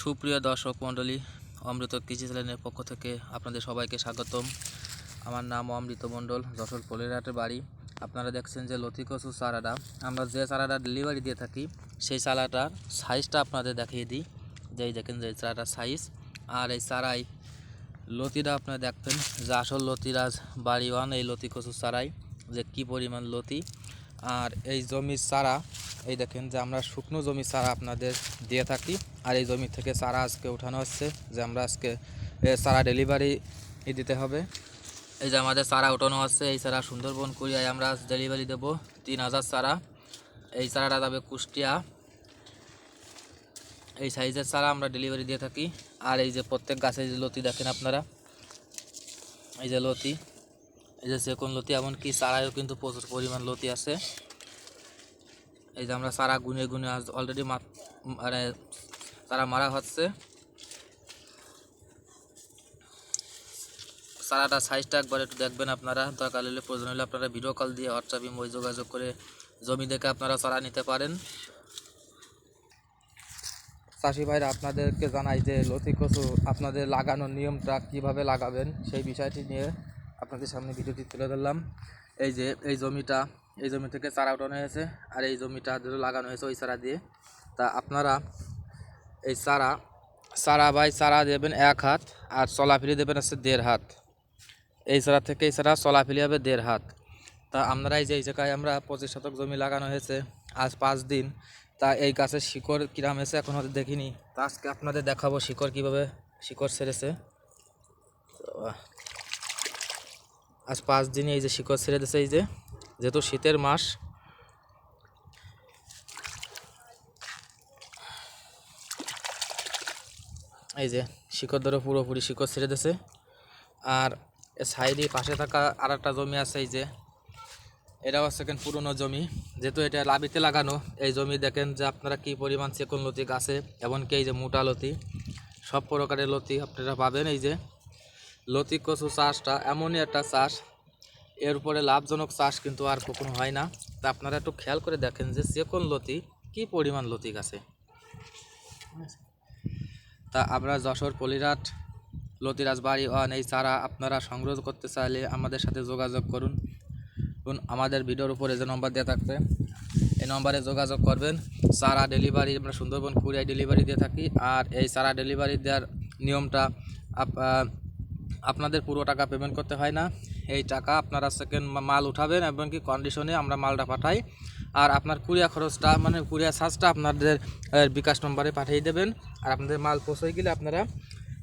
সুপ্রিয় দর্শক মণ্ডলী, অমৃত কৃষি চ্যানেলের পক্ষ থেকে আপনাদের সবাইকে স্বাগতম। আমার নাম অমৃত মণ্ডল, যশোর পলেরহাটের বাড়ি। আপনারা দেখছেন যে লতি কচু চারাটা, আমরা যে চারাটা ডেলিভারি দিয়ে থাকি সেই চারাটার সাইজটা আপনাদের দেখিয়ে দিই। যেই দেখেন যে চারাটার সাইজ, আর এই চারাই লতিটা আপনারা দেখবেন যে আসল লতিরাজ বাড়ি ওয়ান এই লতি কচু চারাই যে কী পরিমাণ লতি। আর এই জমির চারা, এই দেখেন যে আমরা শুকনো জমির চারা আপনাদের দিয়ে থাকি, আর এই জমি থেকে চারা আজকে উঠানো হচ্ছে যে আমরা আজকে চারা ডেলিভারি দিতে হবে। এই যে আমাদের চারা উঠানো হচ্ছে, এই চারা সুন্দরবন কুড়িয়ায় আমরা ডেলিভারি দেবো 3000 চারা। এই চারাটা যাবে কুষ্টিয়া। এই সাইজের চারা আমরা ডেলিভারি দিয়ে থাকি। আর এই যে প্রত্যেক গাছে যে লতি দেখেন আপনারা, এই যে লতি, এই যে সেকোন লতি, এমনকি চারায়ও কিন্তু প্রচুর পরিমাণ লতি আছে। এই যে আমরা চারা গুনে গুনে আজ অলরেডি মানে চারা মারা হচ্ছে। চারাটা সাইজটা একবার একটু দেখবেন আপনারা, দরকার হলে প্রয়োজন হলে আপনারা ভিডিও কল দিয়ে হোয়াটসঅ্যাপ ইমো যোগাযোগ করে জমি দেখে আপনারা চারা নিতে পারেন। চাষি ভাইরা আপনাদেরকে জানাই যে লতি কচু আপনাদের লাগানোর নিয়মটা কিভাবে লাগাবেন সেই বিষয়টি নিয়ে আপনাদের সামনে ভিডিওটি তুলে ধরলাম। এই যে এই জমি থেকে চারা উঠানো হয়েছে, আর এই জমিটা ধরে লাগানো হয়েছে ওই চারা দিয়ে। তা আপনারা এই চারা দেবেন 1 হাত, আর চলাফিলি দেবেন হচ্ছে 1.5 হাত। এই চারা থেকে এই চারা চলাফিলি হবে 1.5 হাত। তা আমরা এই যে এই জায়গায় আমরা 25 শতক জমি লাগানো হয়েছে আজ 5 দিন। তা এই গাছের শিকড় কিরাম হয়েছে এখন হয়তো দেখিনি, তা আজকে আপনাদের দেখাবো শিকড় কীভাবে শিকড় ছেড়েছে। আজ 5 দিনে এই যে শিকড় ছেড়ে দিয়েছে, এই যে যেহেতু শীতের মাস, এই যে শিকড় ধরে পুরোপুরি শিকড় ছেড়ে দিয়েছে। আর সাইডে পাশে থাকা আর একটা জমি আছে, এই যে এটাও সেকেন্ড পুরনো জমি, যেহেতু এটা লাবিতে লাগানো। এই জমি দেখেন যে আপনারা কি পরিমাণ চেকন লতি গাছে, এমনকি এই যে মোটা লতি, সব প্রকারের লতি আপনারা পাবেন। এই যে লতি কচু চাষটা এমনই একটা চাষ, এর উপরে লাভজনক চাষ কিন্তু আর কখনো হয় না। তা আপনারা একটু খেয়াল করে দেখেন যে চেকন লতি কি পরিমাণ লতি গাছে। তা আমরা যশোর পলিরহাট লতিরাজ বাড়ি ওয়ান এই চারা আপনারা সংগ্রহ করতে চাইলে আমাদের সাথে যোগাযোগ করুন। আমাদের ভিডিওর উপরে যে নম্বর দেওয়া থাকবে এই নম্বরে যোগাযোগ করবেন। চারা ডেলিভারি আমরা সুন্দরবন কুরিয়ায় ডেলিভারি দিয়ে থাকি। আর এই চারা ডেলিভারি দেওয়ার নিয়মটা আপনাদের পুরো টাকা পেমেন্ট করতে হয় না। এই টাকা আপনারা সেকেন্ড মাল উঠাবেন এবং কি কন্ডিশনে আমরা মালটা পাঠাই। আর আপনার কুরিয়া খরচটা মানে কুরিয়া চার্জটা আপনাদের বিকাশ নম্বরে পাঠিয়ে দেবেন। আর আপনাদের মাল পৌঁছে গেলে আপনারা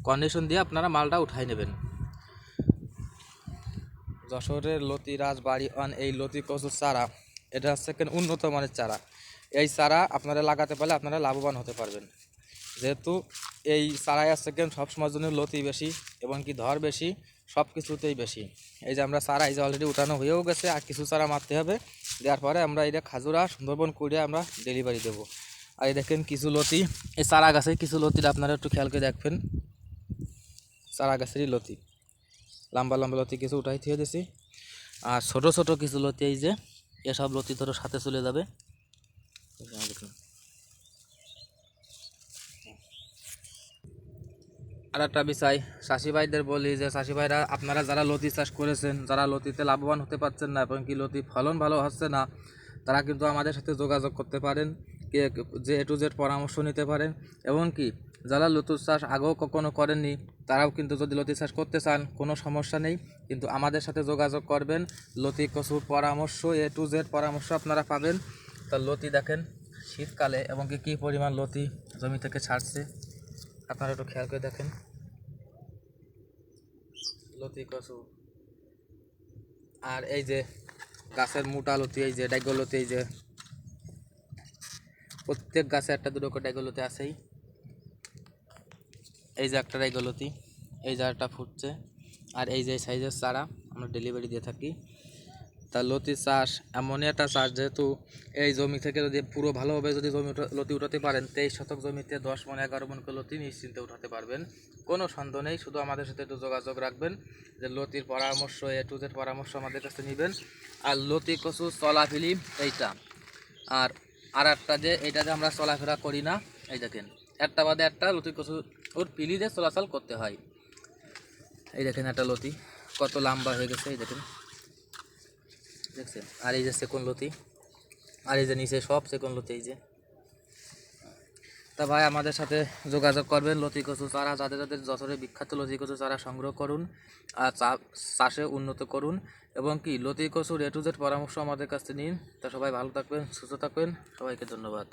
কন্ডিশন দিয়ে আপনারা মালটা উঠাই নেবেন। যশোরের লতিরাজ বাড়ি ওয়ান এই লতি কচুর চারা, এটা হচ্ছে উন্নত মানের চারা। এই চারা আপনারা লাগাতে পারলে আপনারা লাভবান হতে পারবেন, যেহেতু এই চারাই আছে সবসময়ের জন্য লতি বেশি এবং কি ধর বেশি, সব কিছুতেই বেশি। এই যে আমরা চারা এই যে অলরেডি উঠানো হয়েও গেছে, আর কিছু চারা মারতে হবে, দেওয়ার পরে আমরা এটা খাজুরা সুন্দরবন কুড়িয়ে আমরা ডেলিভারি দেবো। আর এই দেখেন কিছু লতি, এই চারা গাছে কিছু লতিটা আপনারা একটু খেয়াল করে দেখবেন, চারা গাছেরই লতি, লম্বা লম্বা লতি কিছু উঠাই দিয়ে দিছি। আর ছোট ছোট কিছু লতি, এই যে এসব লতি ধরো সাথে চলে যাবে। আর একটা বিষয় চাষি ভাইদের বলি যে চাষি ভাইরা আপনারা যারা লতি চাষ করেছেন, যারা লতিতে লাভবান হতে পারছেন না এবং কি লতি ফলন ভালো হচ্ছে না, তারা কিন্তু আমাদের সাথে যোগাযোগ করতে পারেন, যে A to Z পরামর্শ নিতে পারেন। এবং কি যারা লতি চাষ আগেও কখনো করেননি তারাও কিন্তু যদি লতি চাষ করতে চান কোনো সমস্যা নেই, কিন্তু আমাদের সাথে যোগাযোগ করবেন। লতি কচুর পরামর্শ A to Z পরামর্শ আপনারা পাবেন। তা লতি দেখেন শীতকালে এবং কি কী পরিমাণ লতি জমি থেকে ছাড়ছে আপনারা একটু খেয়াল করে দেখেন। লতি কচু, আর এই যে গাছের মোটা লতি, এই যে ডাইগো লতি, এই যে প্রত্যেক গাছে একটা দুটো করে ডাইগো লতি আছেই। এই যে একটা ডাইগো লতি, এই যে একটা ফুটছে। আর এই যে সাইজের চারা আমরা ডেলিভারি দিয়ে থাকি। তা লতি চাষ এমনই একটা চাষ, যেহেতু এই জমি থেকে যদি পুরো ভালোভাবে যদি লতি উঠাতে পারেন, 23 শতক জমিতে 10 মণ 11 মণ করে লতি নিশ্চিন্তে উঠাতে পারবেন, কোনো সন্দেহ নেই। শুধু আমাদের সাথে একটু যোগাযোগ রাখবেন, যে লতির পরামর্শ A to Z পরামর্শ আমাদের কাছে নেবেন। আর লতি কচু চলাফিলি এইটা, আর একটা যে এইটাতে আমরা চলাফেরা করি না, এই দেখেন একটা বাদে একটা লতি কচু ওর পিলি দিয়ে চলাচল করতে হয়। এই দেখেন একটা লতি কত লম্বা হয়ে গেছে, এই দেখেন দেখছেন। আর এই যে সেকন্ড লতি, আর এই যে নিচে সব সেকন্ড লতি। এই যে তা ভাই আমাদের সাথে যোগাযোগ করবেন, লতি কচু চারা যাদের যাদের যশোরে বিখ্যাত লতি কচু চারা সংগ্রহ করুন আর চাষে উন্নত করুন, এবং কি লতি কচুর A to Z পরামর্শ আমাদের কাছে নিন। তা সবাই ভালো থাকবেন, সুস্থ থাকবেন, সবাইকে ধন্যবাদ।